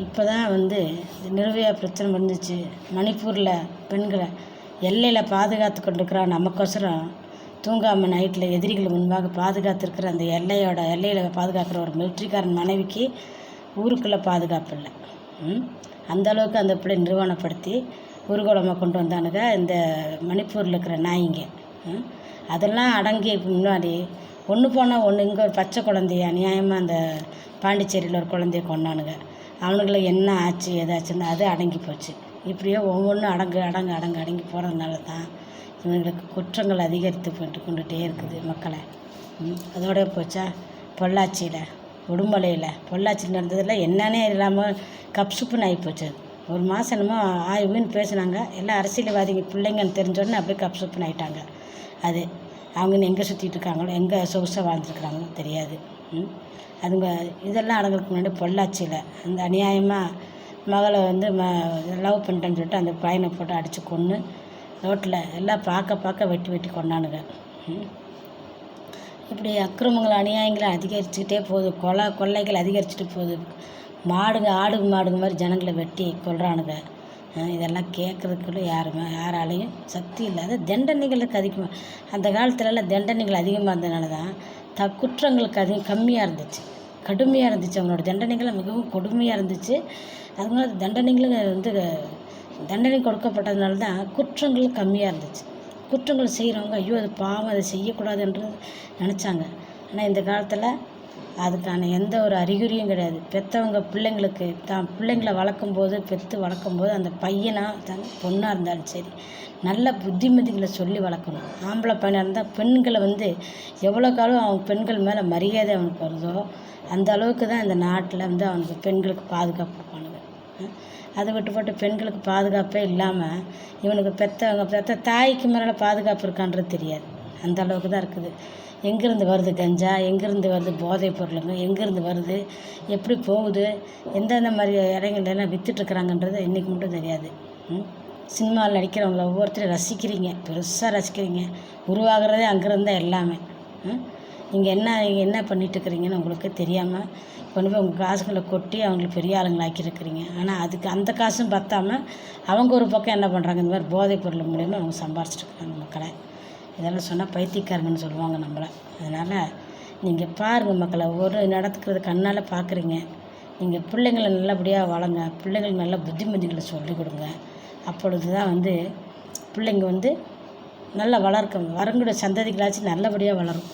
இப்போ தான் வந்து நிர்பயா பிரச்சனை வந்துச்சு. மணிப்பூரில் பெண்களை எல்லையில் பாதுகாத்து கொண்டிருக்கிறா நமக்கோசரம் தூங்காமல் நைட்டில் எதிரிகள் முன்பாக பாதுகாத்துருக்கிற அந்த எல்லையில் பாதுகாக்கிற ஒரு மிலிட்ரிக்காரன் மனைவிக்கு ஊருக்குள்ளே பாதுகாப்பு இல்லை. அந்தளவுக்கு அந்த பிள்ளை நிர்வாணப்படுத்தி ஊர்வலமாக கொண்டு வந்தானுங்க இந்த மணிப்பூரில் இருக்கிற நாய்ங்க. அதெல்லாம் அடங்கி முன்னாடி ஒன்று போனால் ஒன்று இங்கே ஒரு பச்சை குழந்தைய அநியாயமாக அந்த பாண்டிச்சேரியில் ஒரு குழந்தைய கொண்டானுங்க. அவனுங்களை என்ன ஆச்சு ஏதாச்சுன்னு அது அடங்கி போச்சு. இப்படியே ஒவ்வொன்றும் அடங்கி போகிறதுனால தான் இவங்களுக்கு குற்றங்கள் அதிகரித்து கொண்டுகிட்டே இருக்குது மக்களை. அதோட போச்சா பொள்ளாச்சியில் உடுமலையில் பொள்ளாச்சியில் நடந்ததில் என்னன்னே இல்லாமல் கப்சுப்புன்னு ஆகி போச்சு. ஒரு மாதம் என்னமோ ஆய்வுன்னு பேசுனாங்க. எல்லாம் அரசியல்வாதிங்க பிள்ளைங்கன்னு தெரிஞ்சோடனே அப்படியே கப்சுப்புன்னு ஆகிட்டாங்க. அது அவங்க எங்கே சுற்றிட்டு இருக்காங்களோ எங்கே சொகுசாக வாழ்ந்துருக்குறாங்களோ தெரியாது. அதுங்க இதெல்லாம் அடங்குறதுக்கு முன்னாடி பொள்ளாச்சியில் அந்த அநியாயமாக மகளை வந்து லவ் பண்ணிட்டேன்னு சொல்லிட்டு அந்த பையனை போட்டு அடித்து கொன்று ரோட்டில் எல்லாம் பார்க்க வெட்டி கொண்டானுங்க. இப்படி அக்கிரமங்கள் அநியாயங்களை அதிகரிச்சுக்கிட்டே போகுது. கொள்ளைகள் அதிகரிச்சுட்டு போகுது. ஆடு மாடுங்க மாதிரி ஜனங்களை வெட்டி கொல்றானுங்க. இதெல்லாம் கேட்குறதுக்குள்ள யாராலையும் சக்தி இல்லாத தண்டனைகளுக்கு அதிகமாக அந்த காலத்துலலாம் தண்டனைகள் அதிகமாக இருந்ததுனால தான் குற்றங்களுக்கு கம்மியாக இருந்துச்சு, கடுமையாக இருந்துச்சு. அவங்களோட தண்டனைகள் மிகவும் கொடுமையாக இருந்துச்சு. அதனால தண்டனைகளும் வந்து தண்டனை கொடுக்கப்பட்டதுனால தான் குற்றங்கள் கம்மியாக இருந்துச்சு. குற்றங்கள் செய்கிறவங்க ஐயோ அது பாவம், அதை செய்யக்கூடாதுன்றது நினச்சாங்க. ஆனால் இந்த காலத்தில் அதுக்கான எந்த ஒரு அறிகுறியும் கிடையாது. பெற்றவங்க பிள்ளைங்களுக்கு பிள்ளைங்களை வளர்க்கும்போது அந்த பையனாக பொண்ணாக இருந்தாலும் சரி நல்ல புத்திமதிகளை சொல்லி வளர்க்கணும். ஆம்பளை பையனாக இருந்தால் பெண்களை வந்து எவ்வளோ காலம் அவன் பெண்கள் மேலே மரியாதை அவனுக்கு வருதோ அந்த அளவுக்கு தான் இந்த நாட்டில் வந்து அவனுக்கு பெண்களுக்கு பாதுகாப்பு கொடுப்பானுங்க. அதை விட்டு பெண்களுக்கு பாதுகாப்பே இல்லாமல் இவனுக்கு பெற்ற தாய்க்கு மேலே பாதுகாப்பு இருக்கான்றது தெரியாது. அந்த அளவுக்கு தான் இருக்குது. எங்கேருந்து வருது கஞ்சா, எங்கேருந்து வருது போதைப் பொருளுங்க, எங்கேருந்து வருது, எப்படி போகுது, எந்தெந்த மாதிரி இடங்கள்லாம் விற்றுட்ருக்குறாங்கன்றது இன்றைக்கி மட்டும் தெரியாது. சினிமாவில் நடிக்கிறவங்கள ஒவ்வொருத்தரையும் ரசிக்கிறீங்க, பெருசாக ரசிக்கிறீங்க. உருவாகிறதே அங்கேருந்து எல்லாமே. நீங்கள் என்ன பண்ணிகிட்ருக்குறீங்கன்னு உங்களுக்கு தெரியாமல் கொண்டு போய் உங்கள் காசுகளை கொட்டி அவங்களுக்கு பெரிய ஆளுங்களாக்கியிருக்கிறீங்க. ஆனால் அந்த காசும் பத்தாமல் அவங்க ஒரு பக்கம் என்ன பண்ணுறாங்க, இந்த மாதிரி போதைப் பொருள் மூலிமா அவங்க சம்பாரிச்சிட்ருக்குறாங்க மக்களை. இதெல்லாம் சொன்னால் பைத்தியக்காரங்கன்னு சொல்லுவாங்க நம்மளை. அதனால் நீங்கள் பாருங்கள் மக்களை, ஒரு நடத்துக்கிறது கண்ணால் பார்க்குறீங்க. நீங்கள் பிள்ளைங்களை நல்லபடியாக வளங்க, பிள்ளைங்களுக்கு நல்ல புத்திமதிகளை சொல்லிக் கொடுங்க. அப்பொழுது தான் வந்து பிள்ளைங்க வந்து நல்லா வரக்கூடிய சந்ததிகளாச்சும் நல்லபடியாக வளரும்.